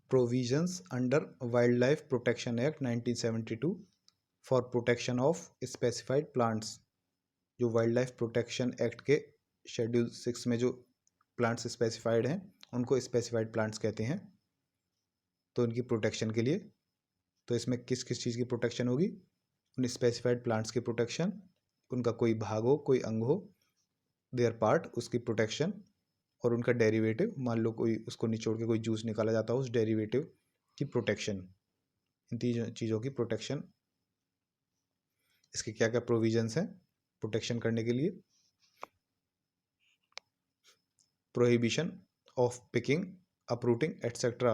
Provisions under wild life protection act 1972 for protection of specified plants. जो wild life protection act के schedule 6 में जो plants specified हैं उनको स्पेसिफाइड प्लांट्स कहते हैं। तो इनकी प्रोटेक्शन के लिए, तो इसमें किस किस चीज़ की प्रोटेक्शन होगी? उन स्पेसिफाइड प्लांट्स की प्रोटेक्शन, उनका कोई भाग हो, कोई अंग हो, देयर पार्ट, उसकी प्रोटेक्शन, और उनका डेरिवेटिव, मान लो कोई उसको निचोड़ के कोई जूस निकाला जाता हो, उस डेरिवेटिव की प्रोटेक्शन। इन तीन चीज़ों की प्रोटेक्शन, इसके क्या क्या प्रोविजंस हैं प्रोटेक्शन करने के लिए? Prohibition of picking, uprooting etcetera.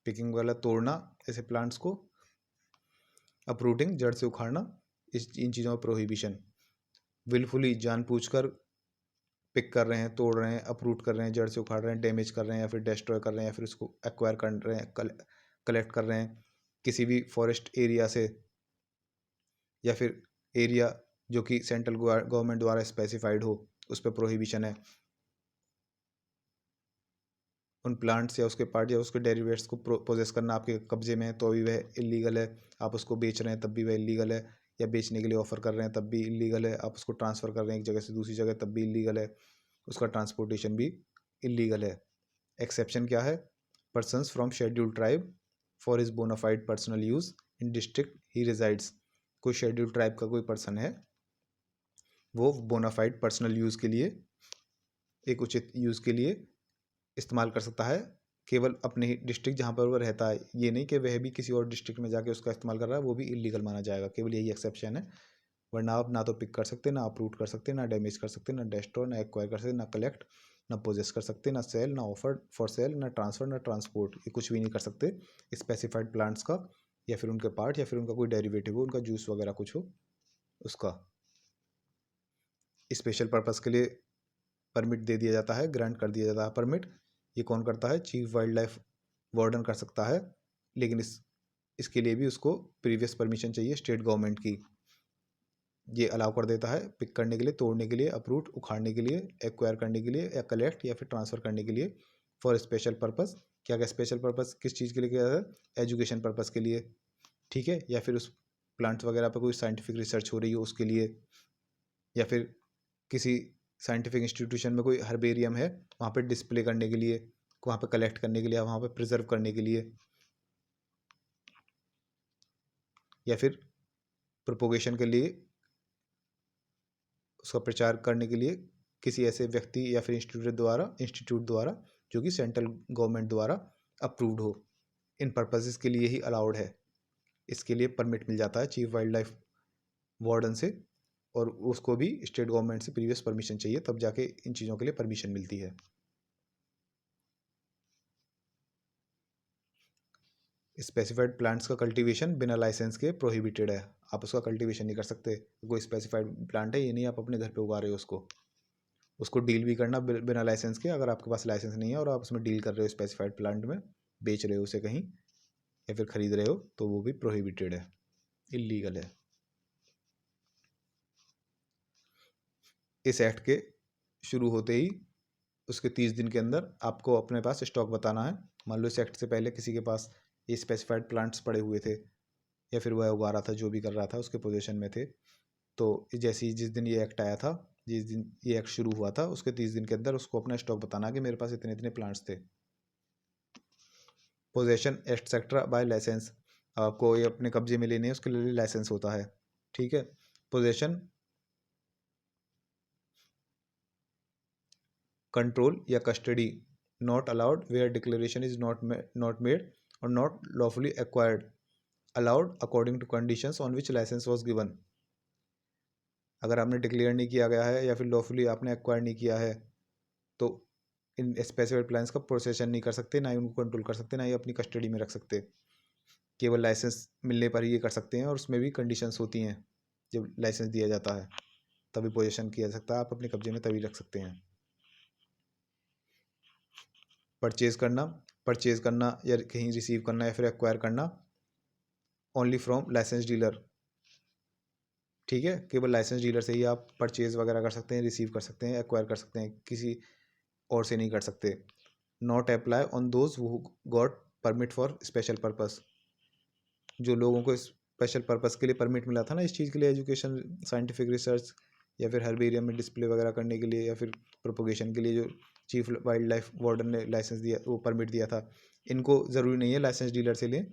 Picking वाला तोड़ना ऐसे प्लांट्स को, अपरूटिंग जड़ से उखाड़ना, इन चीज़ों में प्रोहिबिशन। विलफुली जानबूझकर पिक कर रहे हैं, तोड़ रहे हैं, अपरूट कर रहे हैं, जड़ से उखाड़ रहे हैं, डैमेज कर रहे हैं या फिर डिस्ट्रॉय कर रहे हैं या फिर उसको एक्वायर कर रहे हैं, कलेक्ट कर रहे हैं किसी भी फॉरेस्ट एरिया से, या फिर एरिया जो कि सेंट्रल गवर्नमेंट द्वारा स्पेसिफाइड हो, उस पर प्रोहिबिशन है। उन प्लांट्स या उसके पार्ट या उसके डेरिवेट्स को पोजेस करना आपके कब्जे में है तो भी वह इलीगल है। आप उसको बेच रहे हैं तब भी वह इलीगल है, या बेचने के लिए ऑफर कर रहे हैं तब भी इलीगल है। आप उसको ट्रांसफ़र कर रहे हैं एक जगह से दूसरी जगह तब भी इलीगल है। उसका ट्रांसपोर्टेशन भी इलीगल है। एक्सेप्शन क्या है? Persons from scheduled tribe for his bona fide personal use in district he resides. कोई शेड्यूल्ड ट्राइब का कोई पर्सन है, वो बोनाफाइड पर्सनल यूज़ के लिए, एक उचित यूज़ के लिए इस्तेमाल कर सकता है केवल अपने ही डिस्ट्रिक्ट जहाँ पर वो रहता है। ये नहीं कि वह भी किसी और डिस्ट्रिक्ट में जाके उसका इस्तेमाल कर रहा है, वो भी इलीगल माना जाएगा। केवल यही एक्सेप्शन है, वरना आप ना तो पिक कर सकते, ना अपरूट कर सकते, ना डैमेज कर सकते, ना डिस्ट्रॉय, ना एक्वायर कर सकते, ना कलेक्ट, ना पोजेस कर सकते, ना सेल, ना ऑफर फॉर सेल, ना ट्रांसफ़र, ना ट्रांसपोर्ट। ये कुछ भी नहीं कर सकते स्पेसिफाइड प्लांट्स का, या फिर उनके पार्ट, या फिर उनका कोई डेरिवेटिव हो, उनका जूस वगैरह कुछ हो उसका। स्पेशल पर्पज़ के लिए परमिट दे दिया जाता है, ग्रांट कर दिया जाता है परमिट। ये कौन करता है? चीफ वाइल्ड लाइफ वार्डन कर सकता है, लेकिन इसके लिए भी उसको प्रीवियस परमिशन चाहिए स्टेट गवर्नमेंट की। ये अलाउ कर देता है पिक करने के लिए, तोड़ने के लिए, अपरूट उखाड़ने के लिए, एक्वायर करने के लिए, या कलेक्ट या फिर ट्रांसफ़र करने के लिए फॉर स्पेशल पर्पज़। क्या क्या स्पेशल पर्पज़ किस चीज़ के लिए किया जाता है? एजुकेशन पर्पज़ के लिए, ठीक है, या फिर उस प्लांट्स वगैरह पर कोई साइंटिफिक रिसर्च हो रही हो उसके लिए, या फिर किसी साइंटिफिक इंस्टीट्यूशन में कोई हर्बेरियम है वहाँ पे डिस्प्ले करने के लिए, वहाँ पे कलेक्ट करने के लिए, वहाँ पे प्रिजर्व करने के लिए, या फिर प्रोपोगेशन के लिए, उसका प्रचार करने के लिए किसी ऐसे व्यक्ति या फिर इंस्टीट्यूट द्वारा जो कि सेंट्रल गवर्नमेंट द्वारा अप्रूव्ड हो। इन पर्पसेस के लिए ही अलाउड है। इसके लिए परमिट मिल जाता है चीफ वाइल्ड लाइफ वार्डन से, और उसको भी स्टेट गवर्नमेंट से प्रीवियस परमिशन चाहिए, तब जाके इन चीज़ों के लिए परमिशन मिलती है। स्पेसिफाइड प्लांट्स का कल्टीवेशन बिना लाइसेंस के प्रोहिबिटेड है। आप उसका कल्टीवेशन नहीं कर सकते। कोई स्पेसिफाइड प्लांट है, ये नहीं आप अपने घर पे उगा रहे हो उसको डील भी करना बिना लाइसेंस के। अगर आपके पास लाइसेंस नहीं है और आप उसमें डील कर रहे हो स्पेसिफाइड प्लांट में, बेच रहे हो उसे कहीं या फिर खरीद रहे हो, तो वो भी प्रोहिबिटेड है, इलीगल है। इस एक्ट के शुरू होते ही उसके 30 दिन के अंदर आपको अपने पास स्टॉक बताना है। मान लो इस एक्ट से पहले किसी के पास ये स्पेसिफाइड प्लांट्स पड़े हुए थे, या फिर वह उगा रहा था, जो भी कर रहा था उसके पोजीशन में थे, तो जैसे ही जिस दिन ये एक्ट आया था, जिस दिन ये एक्ट शुरू हुआ था, उसके 30 दिन के अंदर उसको अपना स्टॉक बताना कि मेरे पास इतने इतने प्लांट्स थे। पोजेशन एक्सेट्रा बाय लाइसेंस, आपको ये अपने कब्जे में लेने हैं, उसके लिए लाइसेंस होता है, ठीक है। पोजेशन, कंट्रोल या custody not allowed where declaration is not made और not lawfully acquired allowed according to conditions on which licence was given. अगर आपने डिक्लेयर नहीं किया गया है या फिर लॉफुली आपने एक्वायर नहीं किया है, तो इन स्पेसिफाइड प्लान्स का प्रोसेसन नहीं कर सकते, ना ही उनको कंट्रोल कर सकते, ना ही अपनी कस्टडी में रख सकते। केवल लाइसेंस मिलने पर ही ये कर सकते हैं, और उसमें भी कंडीशंस होती हैं। जब लाइसेंस दिया जाता है तभी पोजीशन किया जा सकता है, आप अपने कब्जे में तभी रख सकते हैं। परचेज करना या कहीं रिसीव करना या फिर एक्वायर करना ओनली फ्रॉम लाइसेंस डीलर, ठीक है। केवल लाइसेंस डीलर से ही आप परचेज वगैरह कर सकते हैं, रिसीव कर सकते हैं, एक्वायर कर सकते हैं, किसी और से नहीं कर सकते। Not apply on those who got permit for special purpose, जो लोगों को स्पेशल पर्पस के लिए परमिट मिला था ना इस चीज़ के लिए, एजुकेशन, साइंटिफिक रिसर्च या फिर हर्बेरियम में डिस्प्ले वगैरह करने के लिए या फिर प्रोपोगेशन के लिए, जो चीफ वाइल्ड लाइफ वार्डन ने लाइसेंस दिया, वो परमिट दिया था, इनको ज़रूरी नहीं है लाइसेंस डीलर से लें,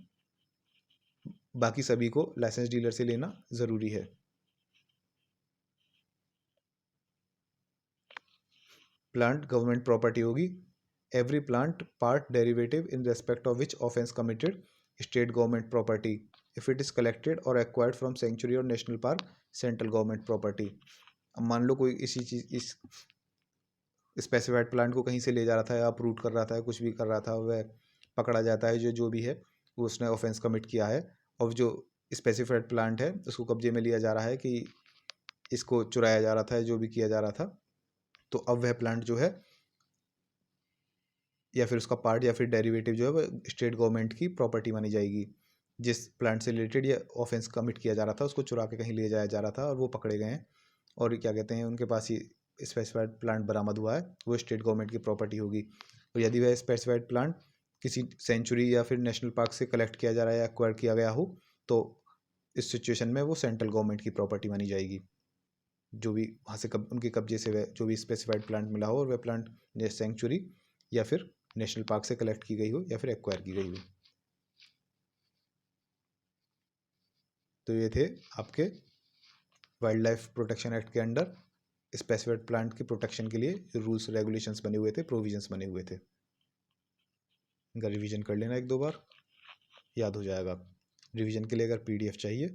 बाकी सभी को लाइसेंस डीलर से लेना ज़रूरी है। प्लांट गवर्नमेंट प्रॉपर्टी होगी। Every plant part derivative in respect of which offence committed state government property, if it is collected और एक्वायर्ड फ्रॉम सेंचुरी और national park central government property. अब मान लो कोई इसी चीज़ इस स्पेसिफाइड प्लांट को कहीं से ले जा रहा था या अपरूट कर रहा था, कुछ भी कर रहा था, वह पकड़ा जाता है, जो भी है वो उसने ऑफेंस कमिट किया है, और जो स्पेसिफाइड प्लांट है उसको कब्जे में लिया जा रहा है कि इसको चुराया जा रहा था, जो भी किया जा रहा था, तो अब वह प्लांट जो है या फिर उसका पार्ट या फिर डेरिवेटिव जो है वो स्टेट गवर्नमेंट की प्रॉपर्टी मानी जाएगी। जिस प्लांट से रिलेटेड ये ऑफेंस कमिट किया जा रहा था उसको चुरा के कहीं ले जाया जा रहा था और वो पकड़े गए हैं, और क्या कहते हैं उनके पास ही स्पेसिफाइड प्लांट बरामद हुआ है, वो स्टेट गवर्नमेंट की प्रॉपर्टी होगी। और यदि वह स्पेसिफाइड प्लांट किसी सेंचुरी या फिर नेशनल पार्क से कलेक्ट किया जा रहा है या एक्वायर किया गया हो, तो इस सिचुएशन में वो सेंट्रल गवर्नमेंट की प्रॉपर्टी मानी जाएगी। जो भी वहाँ से उनके कब्जे से वह जो भी स्पेसिफाइड प्लांट मिला हो और वह प्लांट सेंचुरी या फिर नेशनल पार्क से कलेक्ट की गई हो या फिर एक्वायर की गई हो। तो ये थे आपके वाइल्ड लाइफ प्रोटेक्शन एक्ट के अंडर स्पेसिफाइड प्लांट की प्रोटेक्शन के लिए रूल्स रेगुलेशंस बने हुए थे, प्रोविजंस बने हुए थे। इनका रिवीजन कर लेना एक दो बार, याद हो जाएगा। रिवीजन के लिए अगर पीडीएफ चाहिए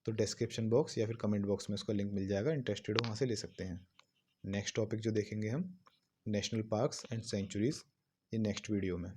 तो डिस्क्रिप्शन बॉक्स या फिर कमेंट बॉक्स में उसका लिंक मिल जाएगा, इंटरेस्टेड हो वहाँ से ले सकते हैं। नेक्स्ट टॉपिक जो देखेंगे हम नेशनल पार्क्स एंड सेंचुरीज़, ये नेक्स्ट वीडियो में।